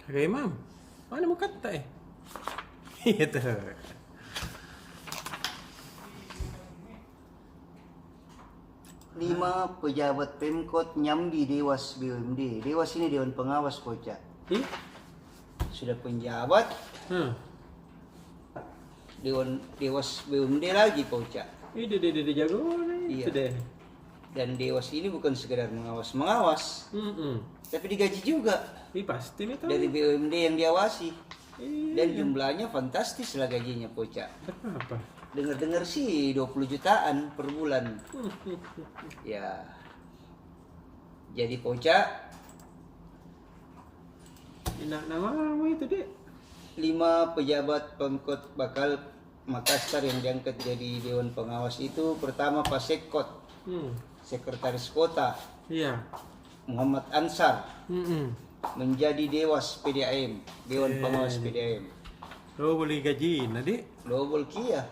Kagak imam. Mana mau kata Iya tuh. 5 pejabat Pemkot nyambi Dewas BUMD. Dewas ini Dewan Pengawas, Poca. Ih? Sudah penjabat, Hmm. Dewas BUMD lagi, Poca. Ide jago nih. Iya. Itu deh. Dan Dewas ini bukan sekedar mengawas, tapi digaji juga Ih pasti nih tuh. dari BUMD yang diawasi. Iya. Dan jumlahnya fantastis lah gajinya, Poca. Apa? Dengar-dengar sih 20 jutaan per bulan. Ya. Jadi Poca, Enak namamu itu deh. 5 pejabat Pemkot bakal Makassar yang diangkat jadi Dewan Pengawas itu pertama Pak Sekot, Sekretaris Kota, Iya. Muhammad Ansar menjadi Dewas PDAM, Dewan Pengawas PDAM. Lo boleh gaji, nadi? Global Kia.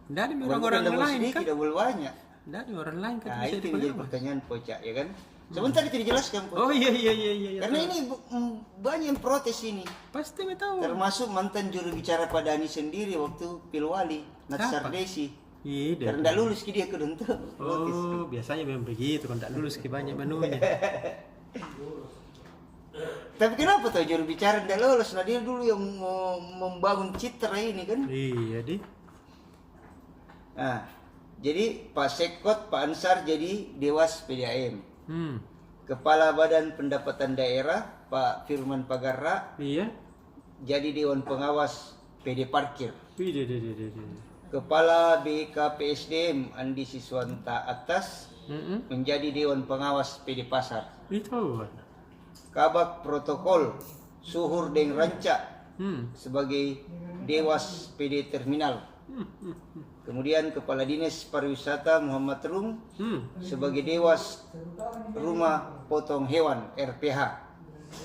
Nggak ada Orang orang double lain sedikit, kan? double banyak. Nggak ada orang lain kan Nah bisa itu menjadi dipengaruhi. pertanyaan Poca, ya kan? Sebentar itu dijelaskan, Poca. Oh iya. Karena ini banyak yang protes ini. Pasti nggak tahu. Termasuk mantan juru bicara Pak Dhani sendiri waktu Pilwali, Natsar Siapa? Desi. Iya. Karena tidak lulus ke dia ke Donto. Oh, biasanya memang begitu. Kalau tidak lulus ke banyak menunya. Tapi kenapa tuh juru bicara tidak lolos? Nah dia dulu yang mau membangun citra ini kan. Iya, di. Nah, jadi Pak Sekot, Pak Ansar jadi Dewas PDAM. Kepala Badan Pendapatan Daerah Pak Firman Pagarra Iya. jadi Dewan Pengawas PD Parkir. Iya. Kepala BKPSDM Andi Siswanta Atas menjadi Dewan Pengawas PD Pasar. Itu. Kabak Protokol Suhur Deng Ranca sebagai Dewas PD Terminal. Kemudian Kepala Dinas Pariwisata Muhammad Rum sebagai Dewas Rumah Potong Hewan RPH.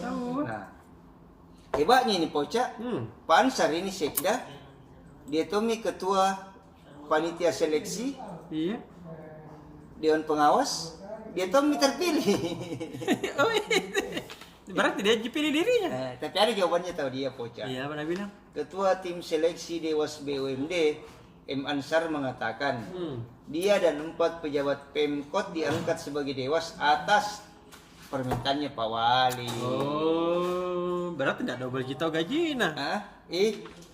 Tahu. Nah, hebatnya ini Poca, Pak Ansar ini sekda, dia Tommy ketua panitia seleksi Iya. Dewan Pengawas, dia Tommy terpilih. Oh iya. Berarti dia pilih dirinya. Nah, tapi ada jawabannya tahu dia Poca. Iya, apa dia bilang? Ketua tim seleksi Dewas BUMD M. Ansar mengatakan dia dan 4 pejabat Pemkot diangkat sebagai Dewas atas permintaannya Pak Wali. Oh, berarti tidak double juta gaji nah. Hah?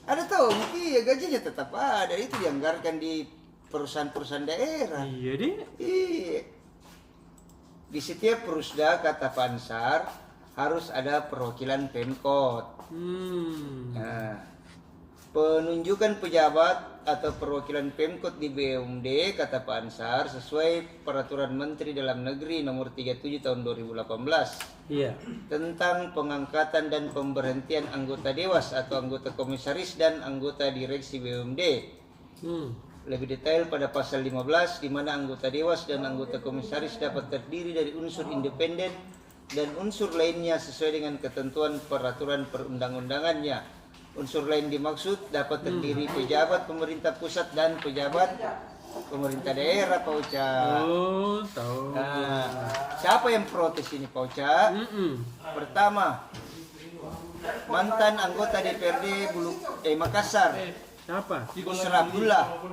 Ada tahu mungkin ya gajinya tetap ada, itu dianggarkan di perusahaan-perusahaan daerah. Iya, di. Iya. Di setiap perusda kata Pak Ansar harus ada perwakilan Pemkot. Nah, penunjukan pejabat atau perwakilan Pemkot di BUMD kata Pak Ansar sesuai Peraturan Menteri Dalam Negeri Nomor 37 Tahun 2018 Iya. tentang pengangkatan dan pemberhentian anggota Dewas atau anggota komisaris dan anggota direksi BUMD. Lebih detail pada pasal 15 di mana anggota Dewas dan anggota komisaris dapat terdiri dari unsur independen dan unsur lainnya sesuai dengan ketentuan peraturan perundang-undangannya. Unsur lain dimaksud dapat terdiri pejabat pemerintah pusat dan pejabat pemerintah daerah, Pak Uca. Oh, tahu. Nah, siapa yang protes ini, Pak Uca? Pertama, mantan anggota DPRD Makassar, Siapa? Busra Abdullah.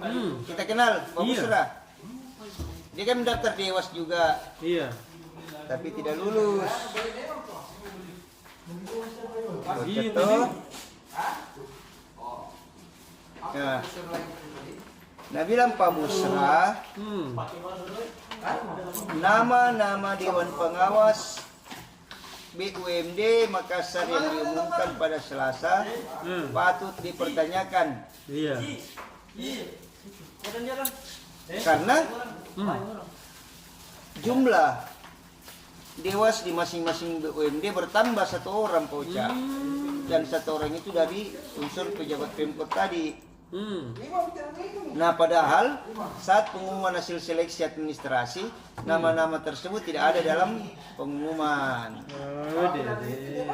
Kita kenal Pak Iya. Busra. Dia kan mendaftar Dewas juga, Iya. tapi tidak lulus. Iya, Betul. tadi. Nah, bilang Pak Busra, nama-nama Dewan Pengawas BUMD Makassar yang diumumkan pada Selasa patut dipertanyakan. Iya. Karena jumlah Dewas di masing-masing BUMD bertambah 1 orang, Pak Uca. Dan 1 orang itu dari unsur pejabat Pemkot tadi. Nah, padahal saat pengumuman hasil seleksi administrasi, nama-nama tersebut tidak ada dalam pengumuman. Oh, dede.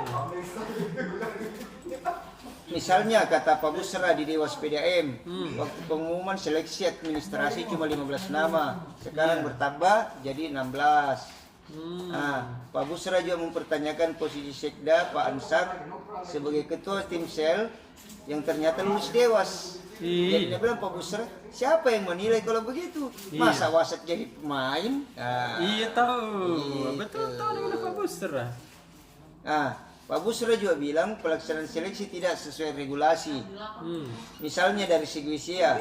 Misalnya kata Pak Busra di Dewas PDAM, waktu pengumuman seleksi administrasi cuma 15 nama, sekarang bertambah jadi 16. Pak Busra juga mempertanyakan posisi Sekda Pak Ansar sebagai ketua tim sel yang ternyata lulus Dewas. Jadi dia bilang, Pak Busra, siapa yang menilai kalau begitu? Masa wasit jadi pemain? Iya tahu. Betul tahu dengan Pak Busra. Pak Busra juga bilang pelaksanaan seleksi tidak sesuai regulasi. Misalnya dari segi usia,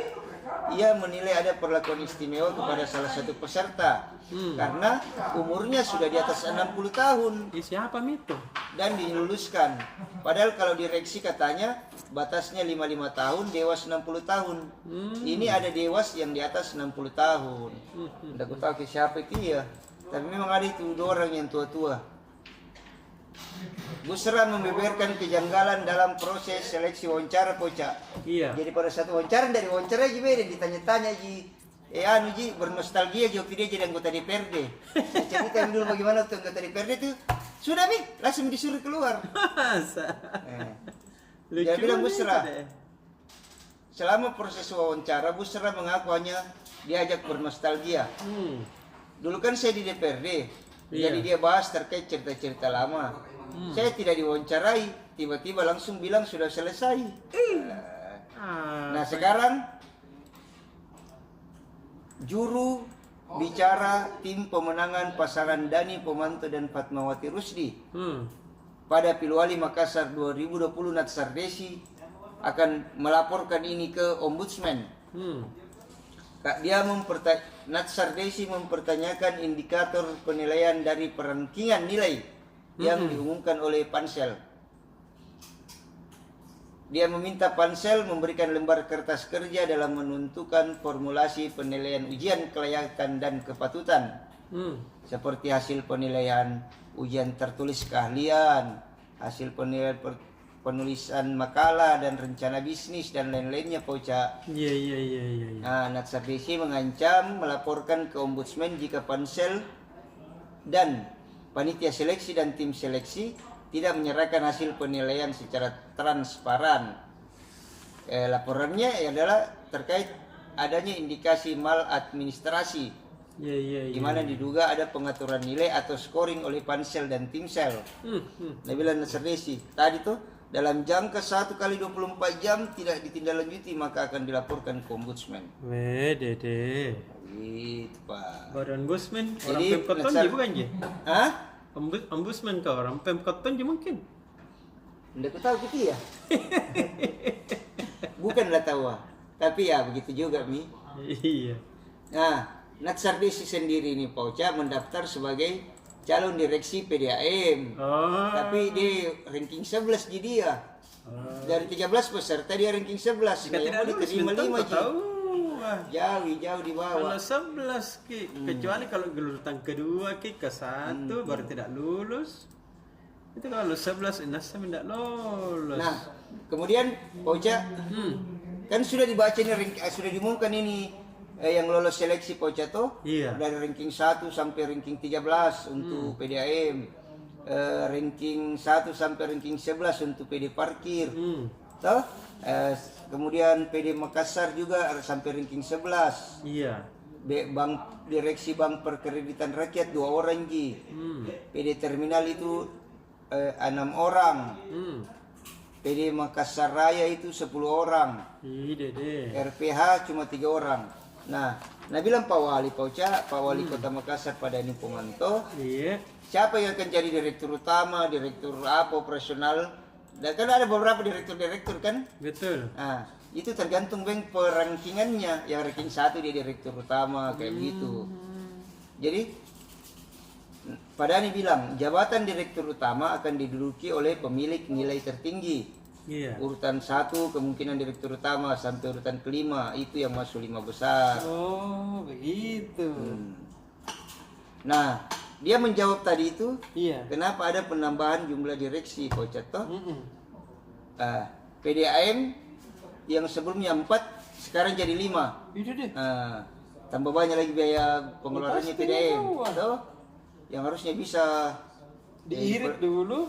ia menilai ada perlakuan istimewa kepada salah satu peserta karena umurnya sudah di atas 60 tahun. Siapa itu? Dan diluluskan. Padahal kalau direksi katanya batasnya 55 tahun, Dewas 60 tahun. Ini ada Dewas yang di atas 60 tahun. Udah aku tahu siapa itu ya. Tapi memang ada itu 2 orang yang tua-tua. Busra membeberkan kejanggalan dalam proses seleksi wawancara Poca. Jadi pada saat wawancara dari wawancara aja beda ditanya-tanya ji bernostalgia jawab dia jadi anggota DPRD. Saya ceritakan dulu bagaimana waktu anggota DPRD itu sudah langsung disuruh keluar. Dia bilang Busra, selama proses wawancara Busra mengaku hanya diajak bernostalgia. Dulu kan saya di DPRD, jadi dia bahas terkait cerita-cerita lama. Saya tidak diwawancarai, tiba-tiba langsung bilang sudah selesai. Nah sekarang juru bicara tim pemenangan pasangan Dani Pomanto dan Fatmawati Rusdi pada Pilwali Makassar 2020 Natsar Desi akan melaporkan ini ke Ombudsman. Natsar Desi mempertanyakan indikator penilaian dari perankingan nilai yang diumumkan oleh Pansel. Dia meminta Pansel memberikan lembar kertas kerja dalam menentukan formulasi penilaian ujian kelayakan dan kepatutan, seperti hasil penilaian ujian tertulis keahlian, hasil penilaian penulisan makalah dan rencana bisnis dan lain-lainnya, Poca. Natsar Desi mengancam melaporkan ke Ombudsman jika Pansel dan panitia seleksi dan tim seleksi tidak menyerahkan hasil penilaian secara transparan. Laporannya adalah terkait adanya indikasi maladministrasi, di mana diduga ada pengaturan nilai atau scoring oleh Pansel dan tim sel. Nabila Natsar Desi tadi tuh dalam jangka 1 kali 24 jam tidak ditindaklanjuti maka akan dilaporkan ke Ombudsman. Dede. Gitu, Pak. Badan Ombudsman orang Pemkot Tonji bukan je? Ombudsman kau orang Pemkot Tonji mungkin. Nggak tahu gitu ya. Bukanlah tahu, tapi ya begitu juga Mi. Iya. Nah, Natsar Desi sendiri ini Pauca mendaftar sebagai calon direksi PDAM. Tapi dia ranking 11 di dia. Dari 13 peserta dia ranking 11. Jika tidak diterima 5 tahu. Jauh di bawah. Kalau 11 kecuali kalau gelutan kedua ke 1 baru tidak lulus. Itu kalau 11 Nasam tidak lolos. Nah, kemudian Pauca kan sudah dibaca ini sudah diumumkan ini yang lolos seleksi Pauca tuh dari ranking 1 sampai ranking 13 untuk PDAM, ranking 1 sampai ranking 11 untuk PD Parkir, toh kemudian PD Makassar juga sampai ranking 11. Direksi Bank Perkreditan Rakyat 2 orang Ji. PD Terminal itu 6 orang. PD Makassar Raya itu 10 orang. RPH cuma 3 orang. Nah bilang Pak Wali Pauca, Pak Wali Kota Makassar pada Dani Pomanto, siapa yang akan jadi direktur utama, direktur operasional? Dan kan ada beberapa direktur kan? Betul. Nah, itu tergantung bank perankingannya. Yang ranking 1 dia direktur utama kayak begitu. Jadi Pak Dani bilang jabatan direktur utama akan diduduki oleh pemilik nilai tertinggi. Urutan 1 kemungkinan direktur utama sampai urutan kelima itu yang masuk 5 besar. Oh begitu. Nah dia menjawab tadi itu, kenapa ada penambahan jumlah direksi, Pauca toh? PDAM yang sebelumnya 4 sekarang jadi 5. Tambah banyak lagi biaya pengeluarannya PDAM, toh? Yang harusnya bisa diirit dulu.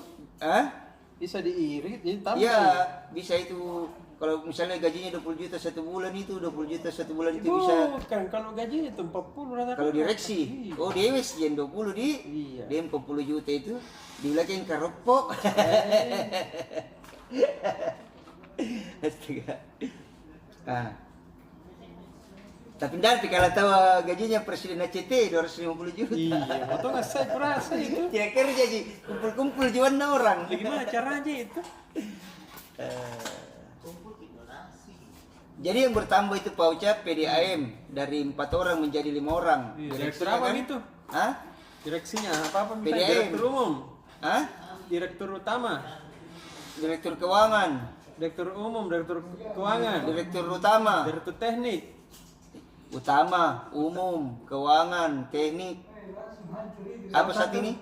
Bisa diirit jadi tambah. Iya, bisa itu kalau misalnya gajinya 20 juta satu bulan itu 20 juta satu bulan itu bisa. Bukan, kalau gajinya itu 40 rata-rata. Kalau direksi, oh dewe sekian 20 di, Iya. dia 40 juta itu di belakang keropok. Astaga. Ah. Tapi nanti kalau tahu gajinya presiden ACT 250 juta. Iya, atau nggak saya kurasa itu. Tidak kerja sih, kumpul-kumpul jualan orang. Bagaimana caranya itu? Jadi yang bertambah itu Pak Ucap PDAM dari 4 orang menjadi 5 orang. Iya, direktur Direksinya apa kan? gitu? Hah? Direksinya apa misalnya? PDAM. Direktur umum, Hah? direktur utama, Direktur keuangan, direktur umum, direktur keuangan, direktur utama, direktur teknik. utama, umum, keuangan, teknik. Apa saat ini?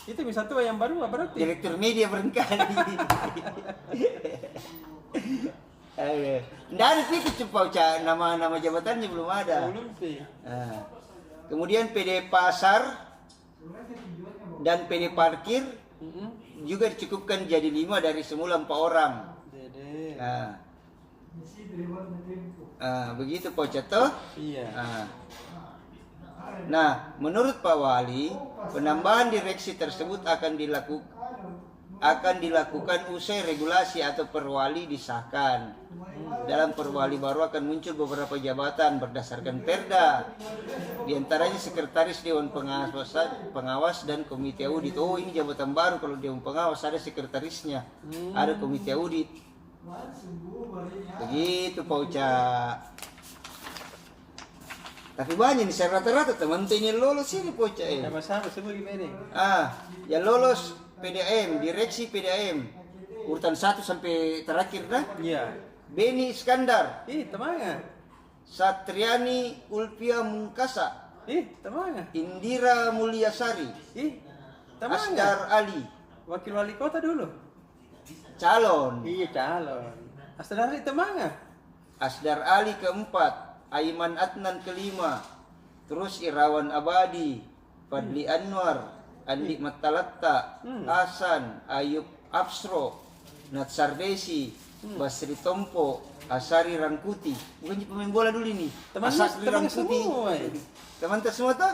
Itu bisa tuh yang baru apa berarti? Direktur media barangkali. Nggak ada sih Pak Ucap, nama jabatannya belum ada. Belum sih. Nah, kemudian PD pasar dan PD parkir juga dicukupkan jadi 5 dari semula 4 orang. Dede. Begitu Pak Ucap toh? Iya. Nah, menurut Pak Wali, penambahan direksi tersebut akan dilakukan usai regulasi atau perwali disahkan. Dalam perwali baru akan muncul beberapa jabatan berdasarkan Perda. Di antaranya sekretaris Dewan Pengawas dan Komite Audit. Oh, ini jabatan baru. Kalau Dewan Pengawas ada sekretarisnya, ada Komite Audit. Begitu Pak Ucap. Tapi banyak nih rata-rata teman ini lolos ini Pak Ucap. Sama-sama sebut gimana? Yang lolos PDAM, direksi PDAM. Urutan 1 sampai terakhir dah. Iya. Beni Iskandar, Temanga. Satriani Ulpia Mungkasa, Temanga. Indira Mulyasari, Temanga. Asdar Ali, Wakil wali kota dulu. calon. Iya, calon. Asdar Temanga. Asdar Ali keempat, Aiman Adnan kelima, terus Irawan Abadi, Fadli Anwar, Andi Matalatta, Hasan, Ayub Absro, Natsar Desi, Basri Tompo, Asari Rangkuti. Bukan pemain bola dulu ini. Asari Rangkuti. Teman semua tuh?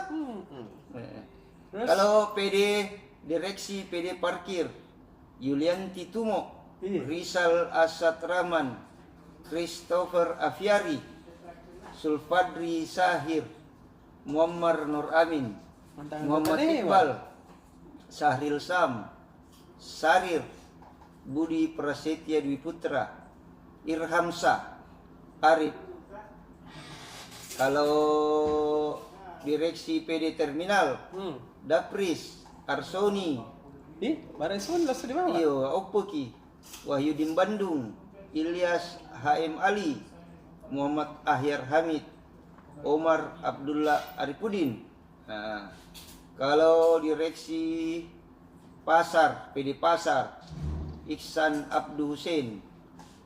Kalau PD direksi PD parkir, Yulianti Tumo, Rizal Asad Rahman, Christopher Afiari, Sulfadri Sahir, Muammar Nur Amin, Muhammad Iqbal, Sahril Sam, Sarir, Budi Prasetya Dwi Putra, Irhamsa, Arif. Kalau direksi PD Terminal, Dapris, Arsoni, Baresun lah di bawah. Iyo, Opoki, Wahyudin Bandung, Ilyas HM Ali, Muhammad Ahyar Hamid, Omar Abdullah Arifudin. Nah, kalau direksi pasar, PD Pasar, Iksan Abdu Hussein,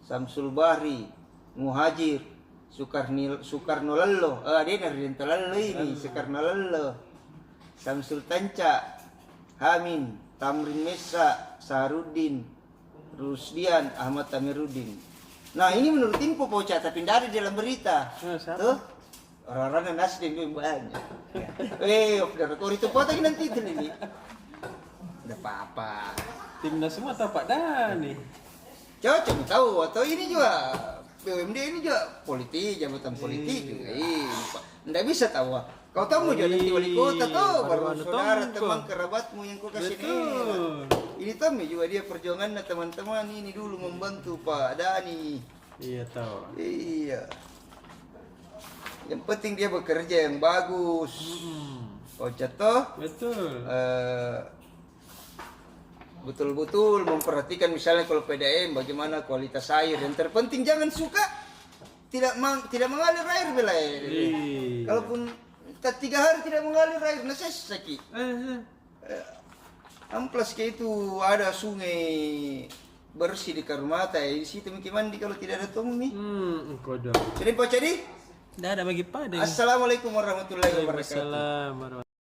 Samsul Bahri, Muhajir, Soekarno Lello, dia dari Lello ini, Soekarno Lello, Samsul Tanca, Hamin, Tamrin Mesa, Saharudin, Rusdian, Ahmad Tamiruddin. Nah ini menurut info Pak Ucap, tapi dari dalam berita. Tuh, orang-orang Nasdem itu banyak. Itu foto nanti itu nih. Udah apa-apa. Timnas semua tahu Pak Dani. Cocok tahu atau ini juga BUMD ini juga politik, jabatan politik juga. Nggak bisa tahu. Kau tahu mau jadi wali kota tuh, baru saudara, teman, kerabatmu yang kau kasih ini Tommy juga dia perjuangannya teman-teman ini dulu membantu Pak Dani. Iya tahu. Iya. Yang penting dia bekerja yang bagus. Kau jatuh. Betul. Betul-betul memperhatikan misalnya kalau PDAM bagaimana kualitas air, dan terpenting jangan suka tidak mengalir air belai. Kalaupun 3 hari tidak mengalir air sakit. Amplas kayak itu ada sungai bersih di Karumata ya, di situ mungkin mandi kalau tidak ada Tommy. Kodok. Jadi Pak Cadi? Dah ada bagi pada. Assalamualaikum warahmatullahi wabarakatuh. Waalaikumsalam.